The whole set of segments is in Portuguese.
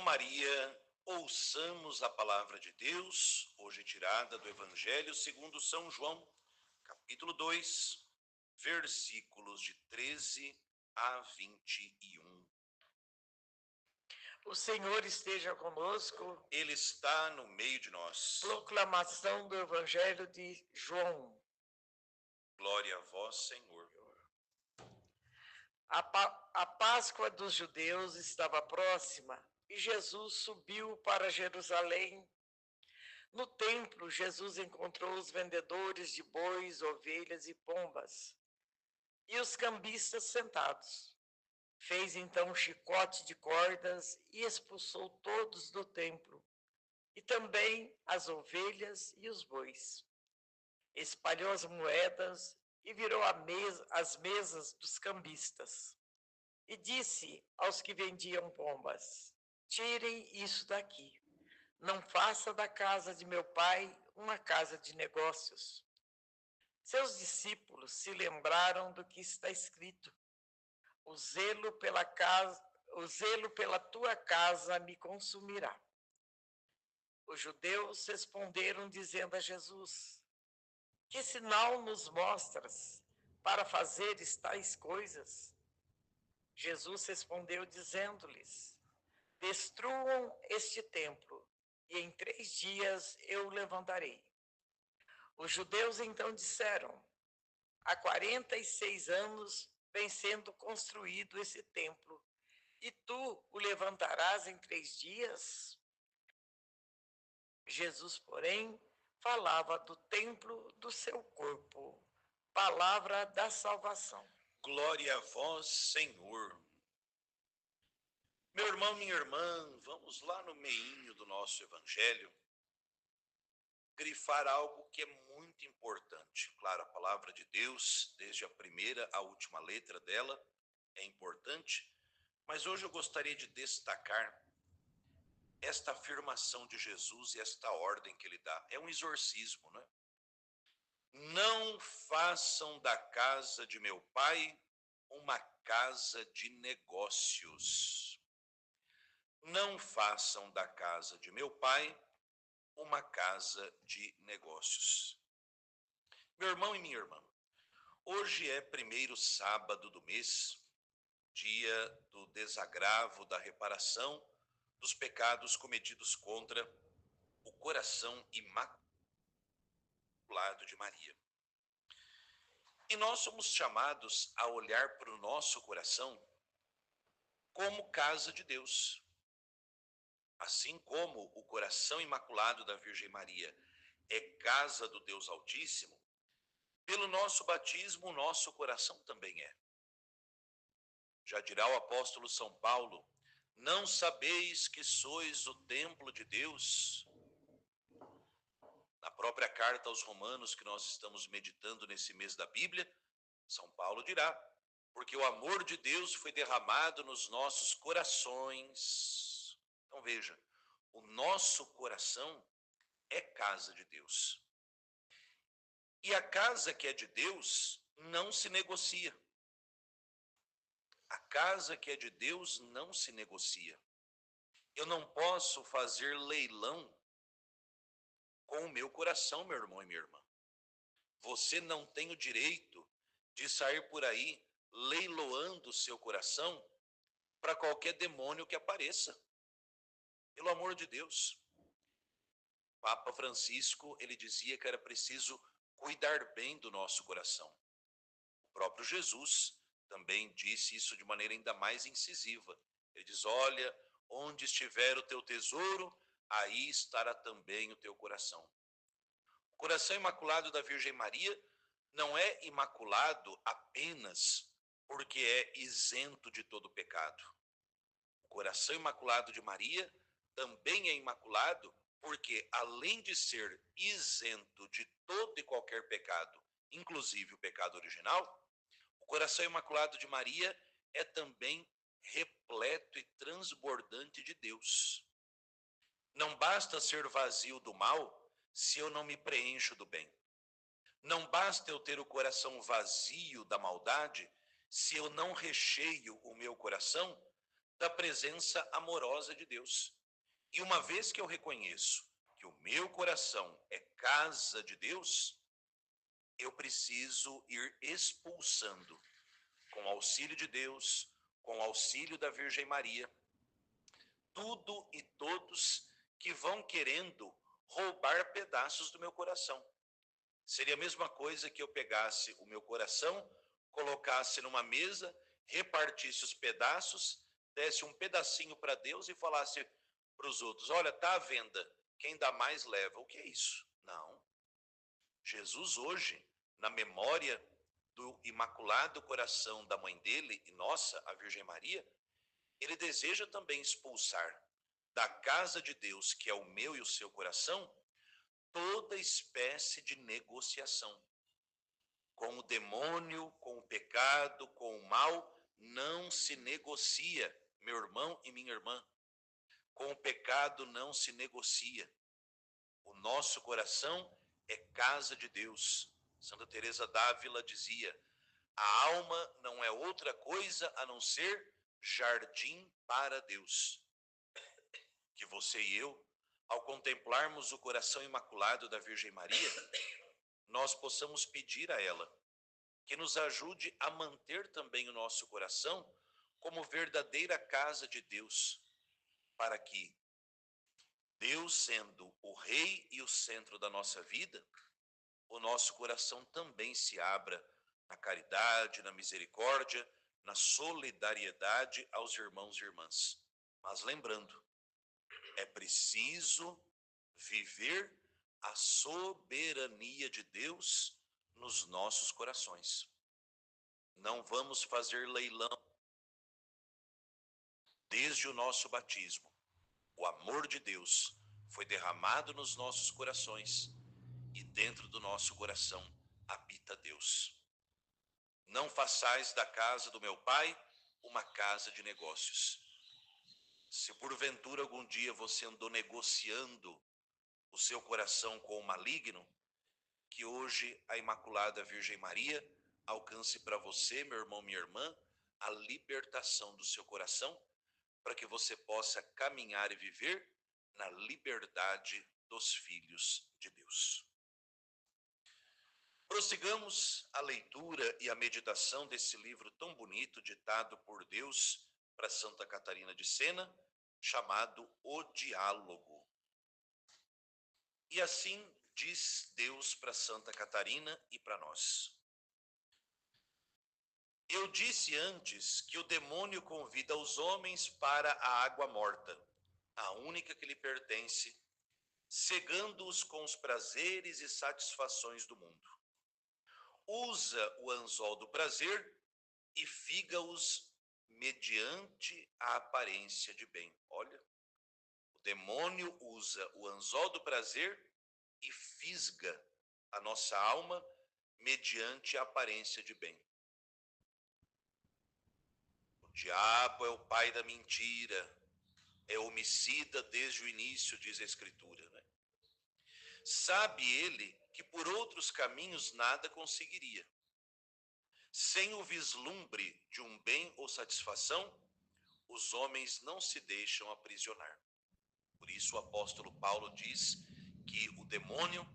Maria, ouçamos a palavra de Deus, hoje tirada do Evangelho segundo São João, capítulo 2, versículos de 13 a 21. O Senhor esteja conosco. Ele está no meio de nós. Proclamação do Evangelho de João. Glória a vós, Senhor. A Páscoa dos judeus estava próxima e Jesus subiu para Jerusalém. No templo, Jesus encontrou os vendedores de bois, ovelhas e pombas e os cambistas sentados. Fez então um chicote de cordas e expulsou todos do templo, e também as ovelhas e os bois. Espalhou as moedas e virou as mesas dos cambistas. E disse aos que vendiam pombas: tirem isso daqui. Não faça da casa de meu pai uma casa de negócios. Seus discípulos se lembraram do que está escrito: o zelo pela tua casa me consumirá. Os judeus responderam dizendo a Jesus: que sinal nos mostras para fazeres tais coisas? Jesus respondeu dizendo-lhes: destruam este templo, e em 3 dias eu o levantarei. Os judeus então disseram: há 46 anos vem sendo construído esse templo, e tu o levantarás em 3 dias? Jesus, porém, falava do templo do seu corpo. Palavra da salvação. Glória a vós, Senhor. Meu irmão, minha irmã, vamos lá no meinho do nosso Evangelho grifar algo que é muito importante. Claro, a palavra de Deus, desde a primeira à última letra dela, é importante, mas hoje eu gostaria de destacar esta afirmação de Jesus e esta ordem que ele dá. É um exorcismo, né? Não façam da casa de meu pai uma casa de negócios. Não façam da casa de meu pai uma casa de negócios. Meu irmão e minha irmã, hoje é primeiro sábado do mês, dia do desagravo, da reparação dos pecados cometidos contra o coração imaculado de Maria. E nós somos chamados a olhar para o nosso coração como casa de Deus. Assim como o coração imaculado da Virgem Maria é casa do Deus Altíssimo, pelo nosso batismo, o nosso coração também é. Já dirá o apóstolo São Paulo: não sabeis que sois o templo de Deus? Na própria carta aos Romanos, que nós estamos meditando nesse mês da Bíblia, São Paulo dirá: porque o amor de Deus foi derramado nos nossos corações. Então veja, o nosso coração é casa de Deus. E a casa que é de Deus não se negocia. A casa que é de Deus não se negocia. Eu não posso fazer leilão com o meu coração, meu irmão e minha irmã. Você não tem o direito de sair por aí leiloando o seu coração para qualquer demônio que apareça. Pelo amor de Deus. Papa Francisco, ele dizia que era preciso cuidar bem do nosso coração. O próprio Jesus também disse isso de maneira ainda mais incisiva. Ele diz: olha, onde estiver o teu tesouro, aí estará também o teu coração. O coração imaculado da Virgem Maria não é imaculado apenas porque é isento de todo pecado. O coração imaculado de Maria também é imaculado porque, além de ser isento de todo e qualquer pecado, inclusive o pecado original, o coração imaculado de Maria é também repleto e transbordante de Deus. Não basta ser vazio do mal se eu não me preencho do bem. Não basta eu ter o coração vazio da maldade se eu não recheio o meu coração da presença amorosa de Deus. E uma vez que eu reconheço que o meu coração é casa de Deus, eu preciso ir expulsando, com o auxílio de Deus, com o auxílio da Virgem Maria, tudo e todos que vão querendo roubar pedaços do meu coração. Seria a mesma coisa que eu pegasse o meu coração, colocasse numa mesa, repartisse os pedaços, desse um pedacinho para Deus e falasse para os outros: olha, está à venda, quem dá mais leva. O que é isso? Não. Jesus hoje, na memória do Imaculado Coração da mãe dele e nossa, a Virgem Maria, ele deseja também expulsar da casa de Deus, que é o meu e o seu coração, toda espécie de negociação. Com o demônio, com o pecado, com o mal, não se negocia, meu irmão e minha irmã. Com o pecado não se negocia. O nosso coração é casa de Deus. Santa Teresa d'Ávila dizia: a alma não é outra coisa a não ser jardim para Deus. Que você e eu, ao contemplarmos o coração imaculado da Virgem Maria, nós possamos pedir a ela que nos ajude a manter também o nosso coração como verdadeira casa de Deus, para que Deus sendo o Rei e o centro da nossa vida, o nosso coração também se abra na caridade, na misericórdia, na solidariedade aos irmãos e irmãs. Mas lembrando, é preciso viver a soberania de Deus nos nossos corações. Não vamos fazer leilão. Desde o nosso batismo, o amor de Deus foi derramado nos nossos corações e dentro do nosso coração habita Deus. Não façais da casa do meu Pai uma casa de negócios. Se porventura algum dia você andou negociando o seu coração com o maligno, que hoje a Imaculada Virgem Maria alcance para você, meu irmão, minha irmã, a libertação do seu coração, para que você possa caminhar e viver na liberdade dos filhos de Deus. Prossigamos a leitura e a meditação desse livro tão bonito, ditado por Deus para Santa Catarina de Sena, chamado O Diálogo. E assim diz Deus para Santa Catarina e para nós: eu disse antes que o demônio convida os homens para a água morta, a única que lhe pertence, cegando-os com os prazeres e satisfações do mundo. Usa o anzol do prazer e figa-os mediante a aparência de bem. Olha, o demônio usa o anzol do prazer e fisga a nossa alma mediante a aparência de bem. O diabo é o pai da mentira, é homicida desde o início, diz a Escritura, né? Sabe ele que por outros caminhos nada conseguiria. Sem o vislumbre de um bem ou satisfação, os homens não se deixam aprisionar. Por isso o apóstolo Paulo diz que o demônio,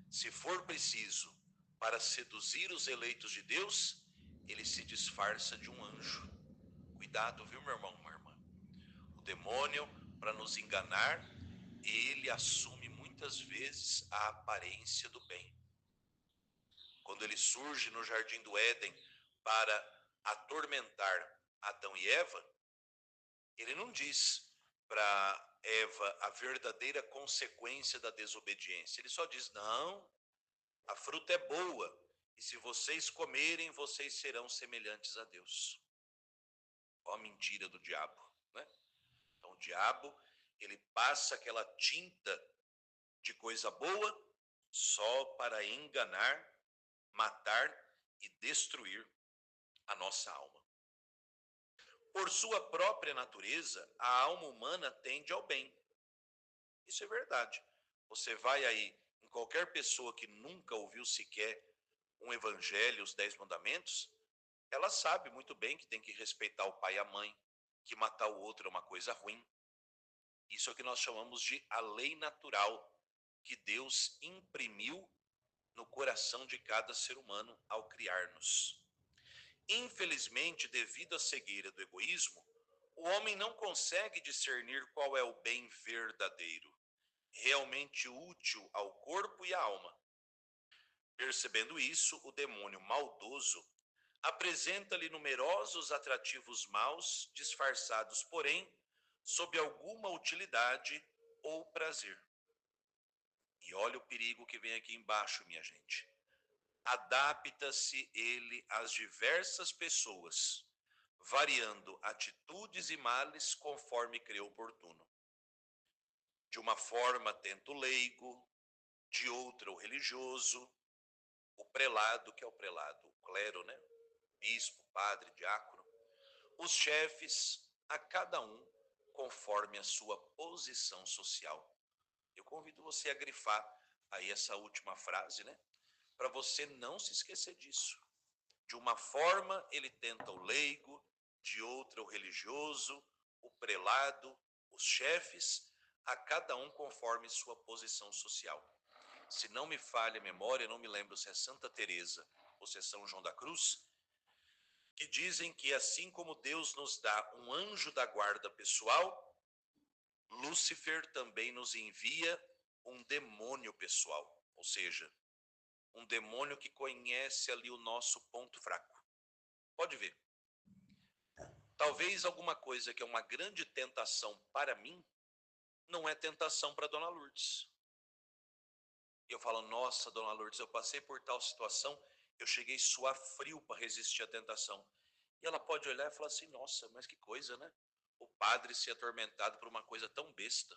se for preciso para seduzir os eleitos de Deus, ele se disfarça de um anjo. Cuidado, viu, meu irmão, minha irmã? O demônio, para nos enganar, ele assume muitas vezes a aparência do bem. Quando ele surge no jardim do Éden para atormentar Adão e Eva, ele não diz para Eva a verdadeira consequência da desobediência. Ele só diz: não, a fruta é boa, e se vocês comerem, vocês serão semelhantes a Deus. Ó a mentira do diabo, né? Então o diabo, ele passa aquela tinta de coisa boa só para enganar, matar e destruir a nossa alma. Por sua própria natureza, a alma humana tende ao bem. Isso é verdade. Você vai aí em qualquer pessoa que nunca ouviu sequer um evangelho, os 10 mandamentos, ela sabe muito bem que tem que respeitar o pai e a mãe, que matar o outro é uma coisa ruim. Isso é o que nós chamamos de a lei natural que Deus imprimiu no coração de cada ser humano ao criar-nos. Infelizmente, devido à cegueira do egoísmo, o homem não consegue discernir qual é o bem verdadeiro, realmente útil ao corpo e à alma. Percebendo isso, o demônio maldoso apresenta-lhe numerosos atrativos maus, disfarçados, porém, sob alguma utilidade ou prazer. E olha o perigo que vem aqui embaixo, minha gente. Adapta-se ele às diversas pessoas, variando atitudes e males conforme crê oportuno. De uma forma tenta o leigo, de outra o religioso, o prelado, que é o prelado, o clero, né? Bispo, padre, diácono, os chefes, a cada um conforme a sua posição social. Eu convido você a grifar aí essa última frase, né? Para você não se esquecer disso. De uma forma ele tenta o leigo, de outra o religioso, o prelado, os chefes, a cada um conforme sua posição social. Se não me falha a memória, não me lembro se é Santa Teresa ou se é São João da Cruz, que dizem que assim como Deus nos dá um anjo da guarda pessoal, Lúcifer também nos envia um demônio pessoal, ou seja, um demônio que conhece ali o nosso ponto fraco. Pode ver. Talvez alguma coisa que é uma grande tentação para mim, não é tentação para Dona Lourdes. E eu falo, nossa, Dona Lourdes, eu passei por tal situação, eu cheguei a suar frio para resistir à tentação. E ela pode olhar e falar assim, nossa, mas que coisa, né? O padre ser atormentado por uma coisa tão besta.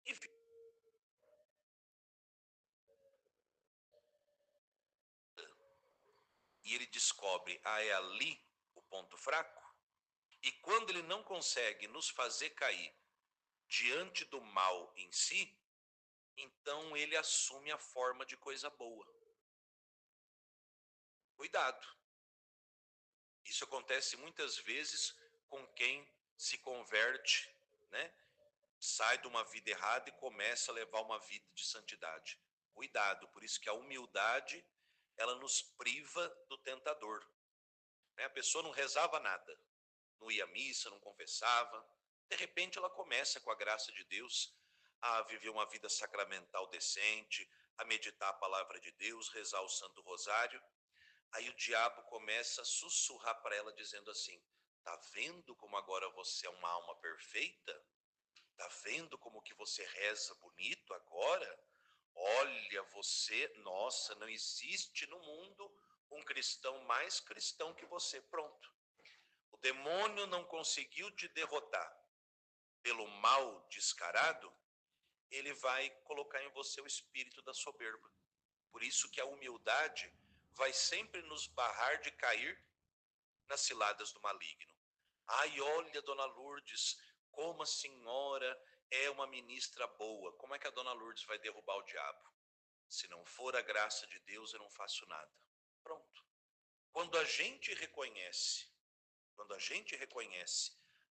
Enfim. E ele descobre, é ali o ponto fraco. E quando ele não consegue nos fazer cair diante do mal em si, então ele assume a forma de coisa boa. Cuidado. Isso acontece muitas vezes com quem se converte, né? Sai de uma vida errada e começa a levar uma vida de santidade. Cuidado, por isso que a humildade, ela nos priva do tentador. Né? A pessoa não rezava nada, não ia à missa, não confessava. De repente ela começa, com a graça de Deus, a viver uma vida sacramental decente, a meditar a palavra de Deus, rezar o Santo Rosário. Aí o diabo começa a sussurrar para ela dizendo assim, tá vendo como agora você é uma alma perfeita? Tá vendo como que você reza bonito agora? Olha, você, nossa, não existe no mundo um cristão mais cristão que você. Pronto. O demônio não conseguiu te derrotar pelo mal descarado, ele vai colocar em você o espírito da soberba. Por isso que a humildade vai sempre nos barrar de cair nas ciladas do maligno. Ai, olha, Dona Lourdes, como a senhora é uma ministra boa. Como é que a Dona Lourdes vai derrubar o diabo? Se não for a graça de Deus, eu não faço nada. Pronto. Quando a gente reconhece,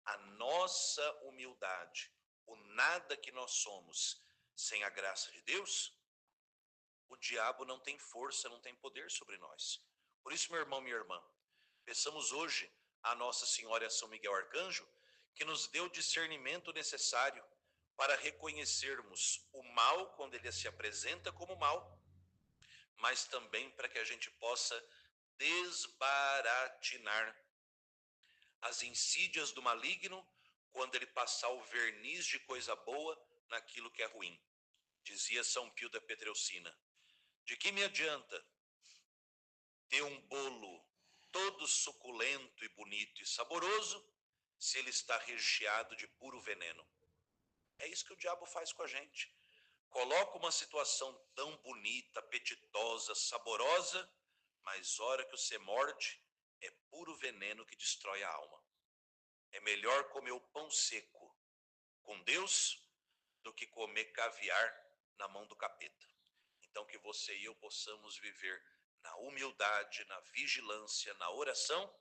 a nossa humildade, o nada que nós somos sem a graça de Deus, o diabo não tem força, não tem poder sobre nós. Por isso, meu irmão, minha irmã, peçamos hoje a Nossa Senhora e a São Miguel Arcanjo que nos dê o discernimento necessário para reconhecermos o mal quando ele se apresenta como mal, mas também para que a gente possa desbaratinar as insídias do maligno quando ele passar o verniz de coisa boa naquilo que é ruim. Dizia São Pio da Petreucina, de que me adianta ter um bolo todo suculento e bonito e saboroso se ele está recheado de puro veneno? É isso que o diabo faz com a gente. Coloca uma situação tão bonita, apetitosa, saborosa, mas hora que você morde, é puro veneno que destrói a alma. É melhor comer o pão seco com Deus do que comer caviar na mão do capeta. Então que você e eu possamos viver na humildade, na vigilância, na oração,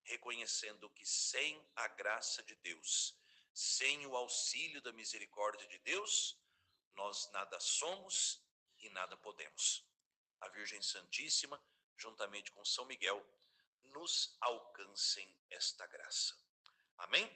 reconhecendo que sem a graça de Deus, sem o auxílio da misericórdia de Deus, nós nada somos e nada podemos. A Virgem Santíssima, juntamente com São Miguel, nos alcancem esta graça. Amém?